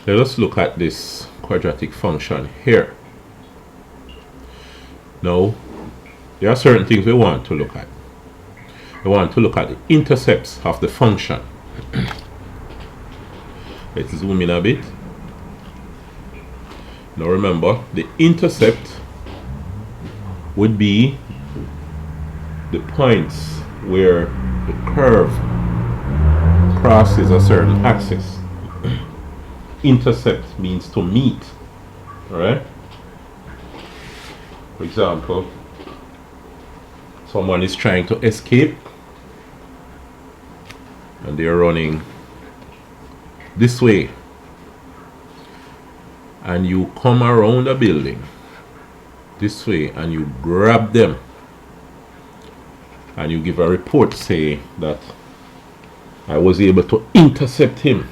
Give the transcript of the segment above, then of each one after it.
Let us look at this quadratic function here. Now, there are certain things we want to look at. We want to look at the intercepts of the function. Let's zoom in a bit. Now remember, the intercept would be the points where the curve crosses a certain axis. Intercept means to meet. Alright? For example, someone is trying to escape and they are running this way, and you come around a building this way and you grab them and you give a report, say that I was able to intercept him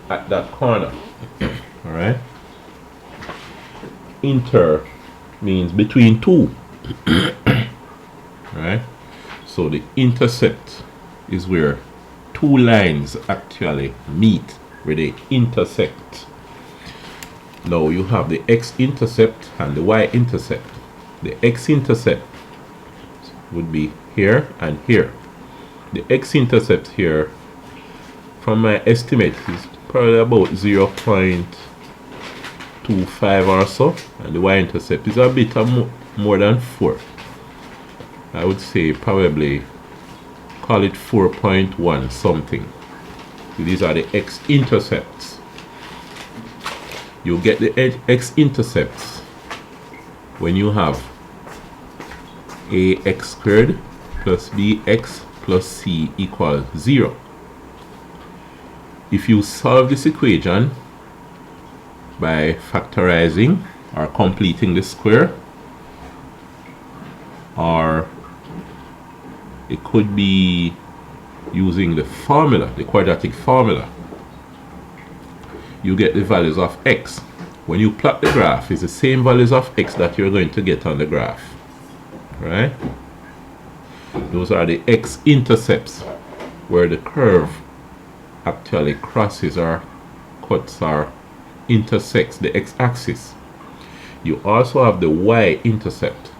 at that corner. All right, inter means between two. Right, so the intercept is where two lines actually meet, where they intersect. Now you have the x-intercept and the y-intercept. The x-intercept would be here and here. The x-intercept here, from my estimate, is probably about 0.25 or so, and the y-intercept is a bit more than 4. I would say probably call it 4.1 something. So these are the x-intercepts. You get the x-intercepts when you have ax squared plus bx plus c equals 0. If you solve this equation by factorizing or completing the square, or it could be using the formula, the quadratic formula, you get the values of x. When you plot the graph, it's the same values of x that you're going to get on the graph. Right? Those are the x-intercepts, where the curve actually crosses or cuts or intersects the x-axis. You also have the y-intercept.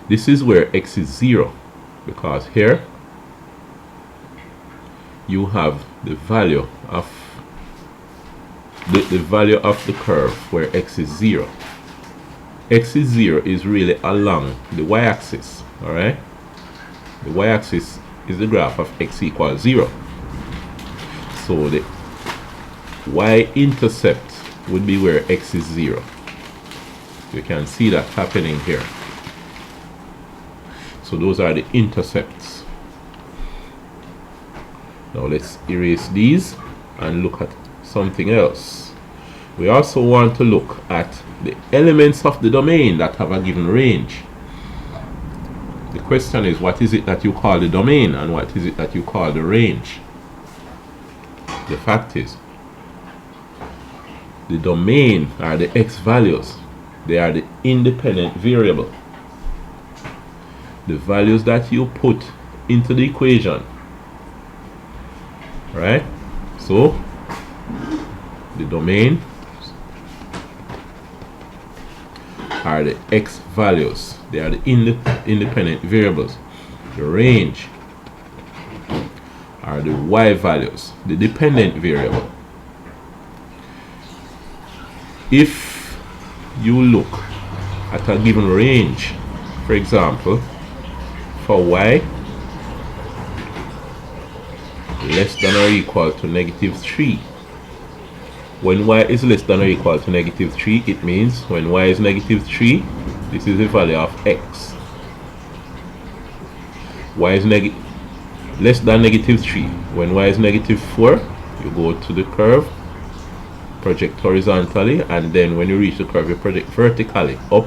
This is where x is 0, because here you have the value of the value of the curve where x is 0. X is 0 is really along the y-axis. Alright? The y-axis is the graph of x equals 0. So the y-intercept would be where x is 0. You can see that happening here. So those are the intercepts. Now let's erase these and look at something else. We also want to look at the elements of the domain that have a given range. The question is, what is it that you call the domain and what is it that you call the range? The fact is, the domain are the x values. They are the independent variable. The values that you put into the equation. Right? So the domain are the x values. They are the independent variables. The range are the y values, the dependent variable. If you look at a given range, for example, for y less than or equal to -3. When y is less than or equal to -3, it means when y is -3, this is the value of x. Y is less than -3. When y is -4, you go to the curve, project horizontally, and then when you reach the curve, you project vertically up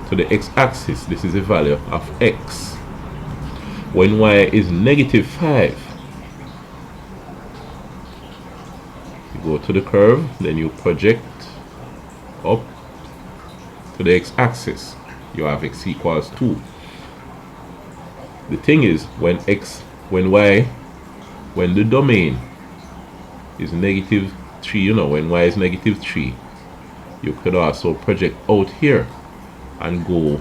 to the x-axis. This is the value of x. When y is -5, you go to the curve, then you project up to the x-axis. You have x equals 2. The thing is, when y when the domain is negative 3, you know, when y is negative 3, you could also project out here and go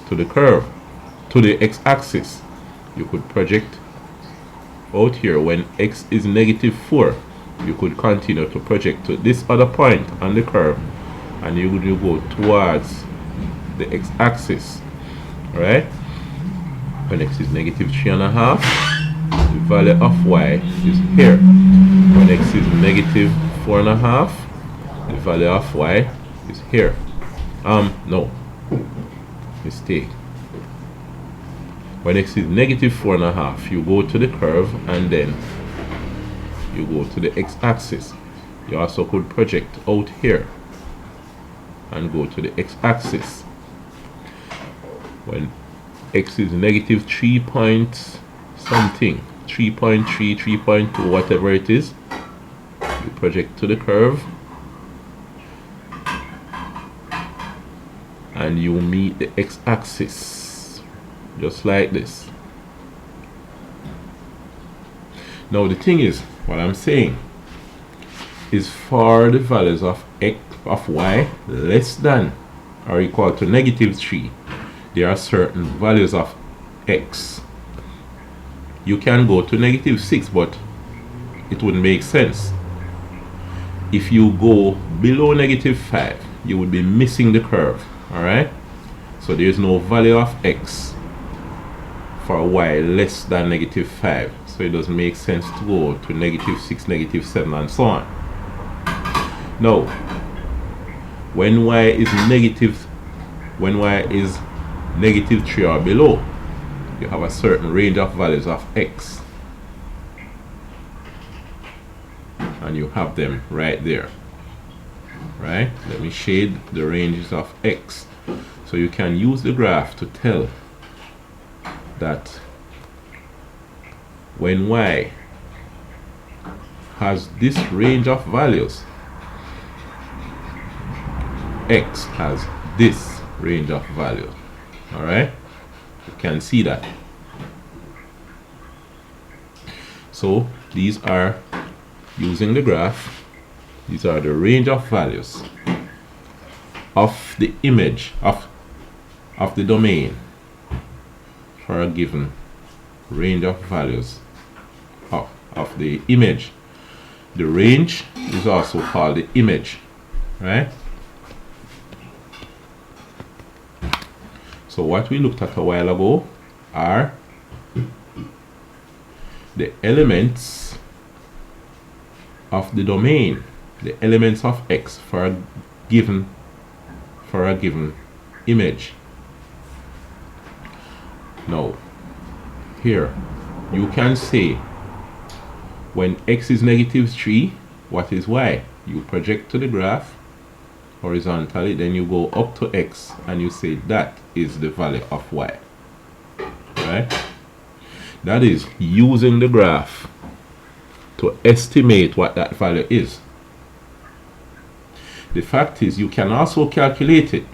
to the curve, to the x-axis. You could project out here when x is negative 4. You could continue to project to this other point on the curve, and you would go towards the x-axis. Alright? When x is negative 3.5, the value of y is here. When x is negative 4.5, the value of y is here. No. Mistake. When x is negative 4.5, you go to the curve and then you go to the x-axis. You also could project out here and go to the x-axis. When x is negative 3 point something, 3.3, 3.2, whatever it is, you project to the curve and you meet the x-axis, just like this. Now the thing is, what I'm saying is for the values of x of y less than or equal to negative 3, there are certain values of x. You can go to negative 6, but it wouldn't make sense. If you go below negative 5, you would be missing the curve. Alright? So there is no value of x for y less than negative 5. So it doesn't make sense to go to negative 6, negative 7, and so on. Now, when y is negative 3 or below, you have a certain range of values of x, and you have them right there. Right? Let me shade the ranges of x, so you can use the graph to tell that when y has this range of values, x has this range of values. Alright? You can see that. So these are, using the graph, these are the range of values of the image of the domain for a given range of values of the image. The range is also called the image, right? So what we looked at a while ago are the elements of the domain, the elements of x for a given image. Now here you can say when x is negative 3, what is y? You project to the graph horizontally, then you go up to x and you say that is the value of y. Right? That is using the graph to estimate what that value is. The fact is, you can also calculate it,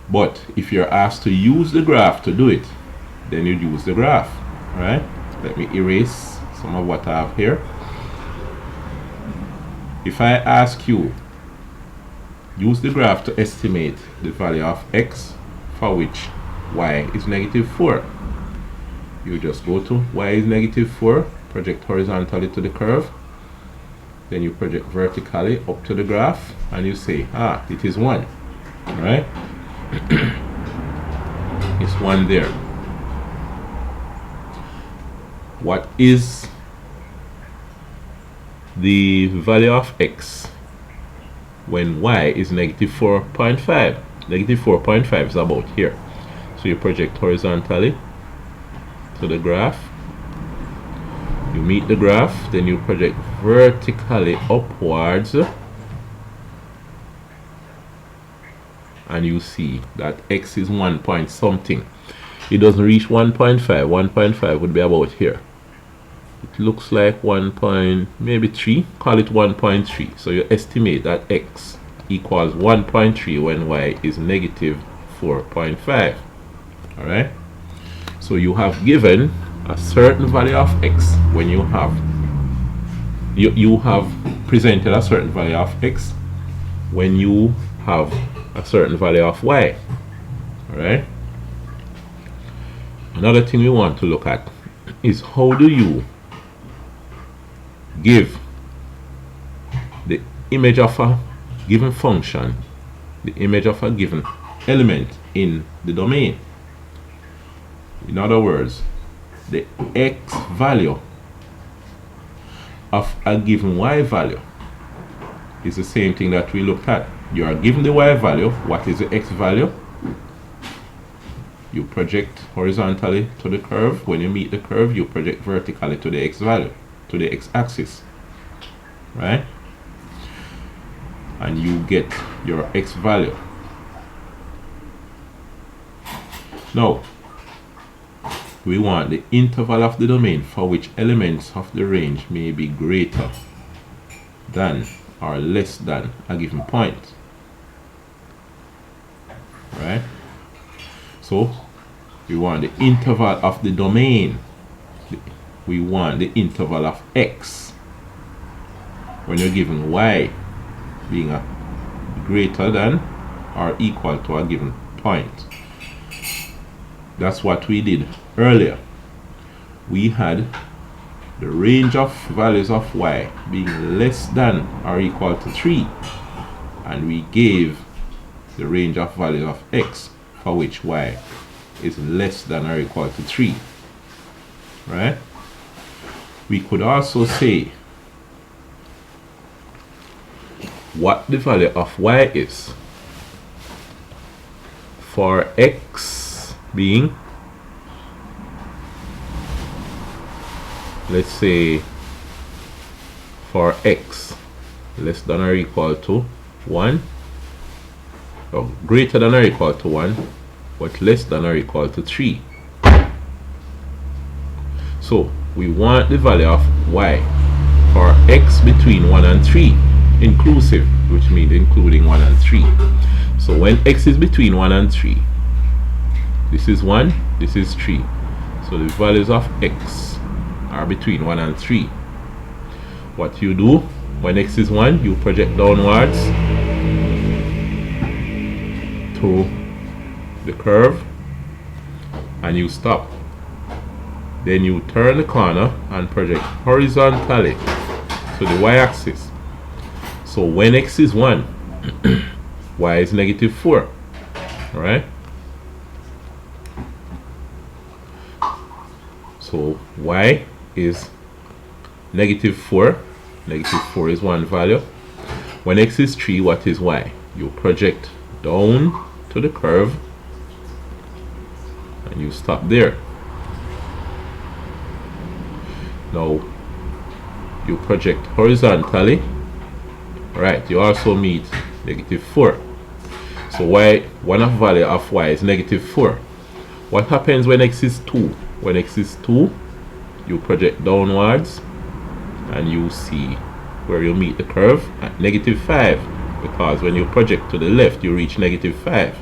but if you're asked to use the graph to do it, then you use the graph. Right? Let me erase some of what I have here. If I ask you, use the graph to estimate the value of x for which y is negative 4. You just go to y is negative 4, project horizontally to the curve, then you project vertically up to the graph, and you say, it is 1. Alright? It's 1 there. What is the value of x when y is negative 4.5? Negative 4.5 is about here. So you project horizontally to the graph, you meet the graph, then you project vertically upwards, and you see that x is 1 point something. It doesn't reach 1.5. 1.5 would be about here. It looks like 1 point, maybe 3, call it 1.3. So you estimate that x equals 1.3 when y is negative 4.5. Alright? So you have given a certain value of x when you have presented a certain value of x when you have a certain value of y. Alright? Another thing we want to look at is how do you give the image of a given function, the image of a given element in the domain. In other words, the x value of a given y value is the same thing that we looked at. You are given the y value. What is the x value? You project horizontally to the curve. When you meet the curve, you project vertically to the x value, to the x-axis, right? And you get your x value. Now, we want the interval of the domain for which elements of the range may be greater than or less than a given point. Right? So, we want the interval of the domain. We want the interval of x when you're given y being a greater than or equal to a given point. That's what we did earlier. We had the range of values of y being less than or equal to 3, and we gave the range of values of x for which y is less than or equal to 3. Right? We could also say what the value of y is for x being, let's say, for x less than or equal to 1, or greater than or equal to 1, but less than or equal to 3. So we want the value of y for x between 1 and 3 inclusive, which means including 1 and 3. So when x is between 1 and 3, this is 1, this is 3. So the values of x are between 1 and 3. What you do when x is 1, you project downwards to the curve and you stop. Then you turn the corner and project horizontally to the y-axis. So when x is 1, y is negative 4. Alright? So y is negative 4. Negative 4 is one value. When x is 3, what is y? You project down to the curve and you stop there. Now you project horizontally. Right, you also meet negative 4. So y, one of value of y is negative 4. What happens when x is 2? When x is 2, you project downwards and you see where you meet the curve at negative 5, because when you project to the left you reach negative 5.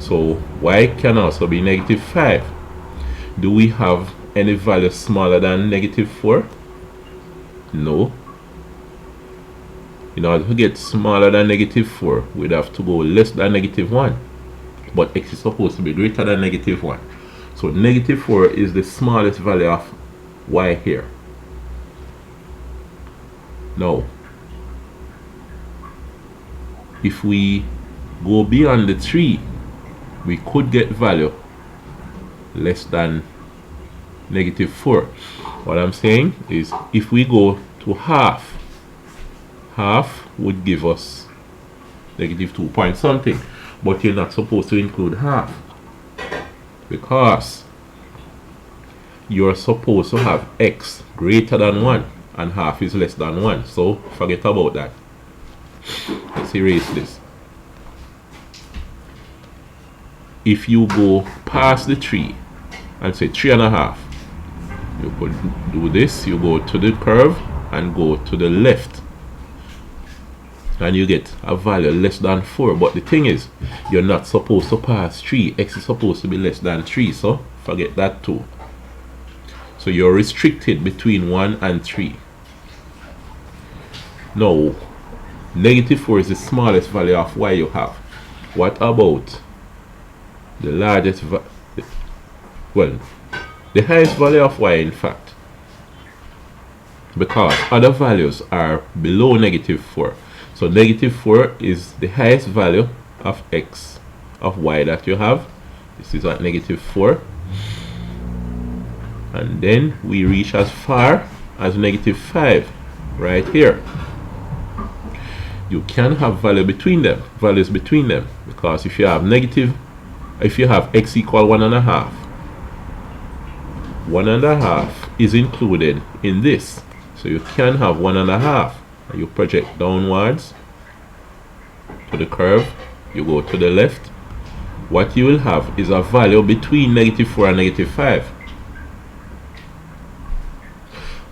So y can also be negative 5. Do we have any value smaller than negative 4? No. In order to get smaller than negative 4, we'd have to go less than negative 1. But x is supposed to be greater than negative 1. So negative 4 is the smallest value of y here. Now, if we go beyond the 3, we could get value less than negative 4. What I'm saying is if we go to half, half would give us negative 2 point something, but you're not supposed to include half because you're supposed to have x greater than 1 and half is less than 1. So forget about that. Let's erase this. If you go past the 3 and say 3.5, you could do this. You go to the curve and go to the left and you get a value less than 4. But the thing is, you're not supposed to pass 3. X is supposed to be less than 3, so forget that too. So you're restricted between 1 and 3. Now, negative 4 is the smallest value of y you have. What about the largest well, the highest value of y, in fact, because other values are below negative 4. So negative 4 is the highest value of x of y that you have. This is at negative 4, and then we reach as far as negative 5 right here. You can have values between them, because if you have x equal 1.5, 1.5 is included in this. So you can have 1.5, and you project downwards to the curve, you go to the left. What you will have is a value between negative 4 and negative 5.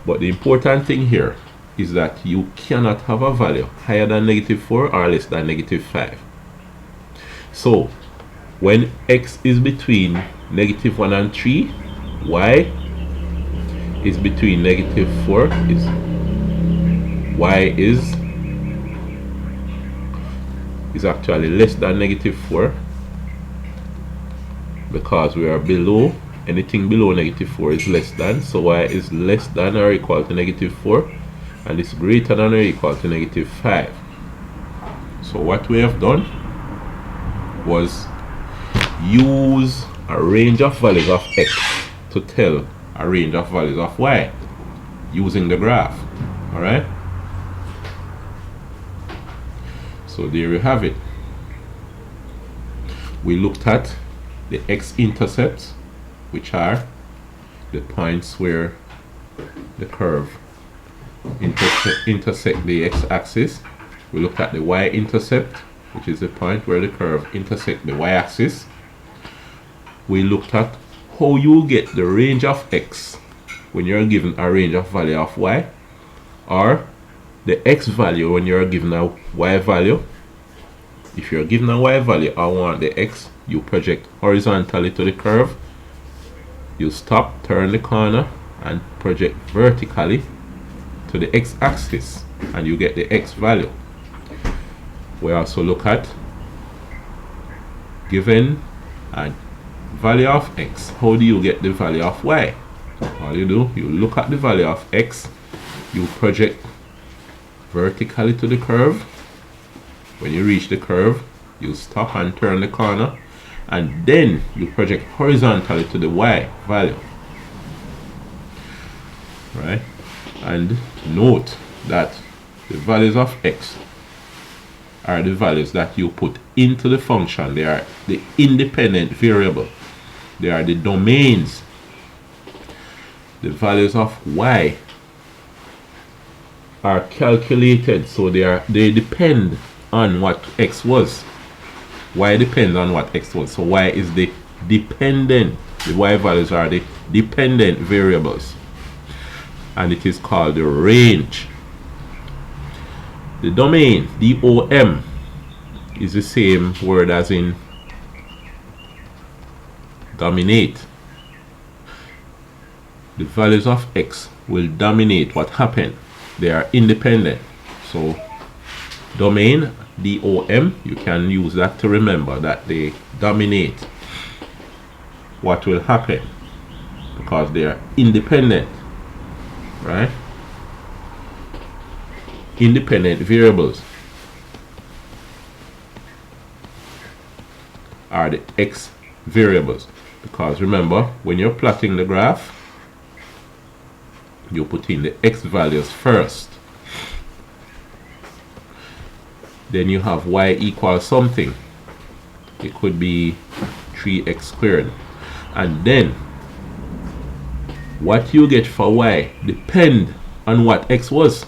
But the important thing here is that you cannot have a value higher than negative 4 or less than negative 5. So when x is between negative 1 and 3, y is between negative 4, y is actually less than negative 4, because we are below, anything below negative 4 is less than, so y is less than or equal to negative 4, and it's greater than or equal to negative 5. So what we have done was use a range of values of x to tell a range of values of y using the graph. Alright, so there you have it. We looked at the x-intercepts, which are the points where the curve intersect the x-axis. We looked at the y-intercept, which is the point where the curve intersect the y-axis. We looked at how you get the range of x when you're given a range of value of y, or the x value when you're given a y value. If you're given a y value, I want the x, you project horizontally to the curve, you stop, turn the corner, and project vertically to the x-axis, and you get the x value. We also look at given a value of x, how do you get the value of y? All you do, you look at the value of x, you project vertically to the curve. When you reach the curve, you stop and turn the corner, and then you project horizontally to the y value. Right? And note that the values of x are the values that you put into the function. They are the independent variable. They are the domains. The values of y are calculated, so they depend on what x was. Y depends on what x was, so y is the dependent. The y values are the dependent variables, and it is called the range. The domain, DOM, is the same word as in dominate. The values of x will dominate what happened. They are independent. So domain, DOM, you can use that to remember that they dominate what will happen because they are independent, right? Independent variables are the x variables, because remember, when you're plotting the graph, you put in the x values first, then you have y equals something. It could be 3x squared, and then what you get for y depend on what x was.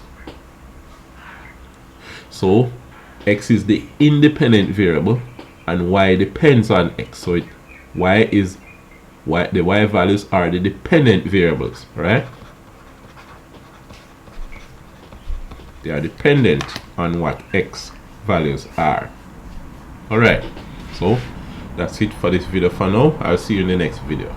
So x is the independent variable and y depends on x, so the y values are the dependent variables, right? They are dependent on what x values are. Alright, so that's it for this video for now. I'll see you in the next video.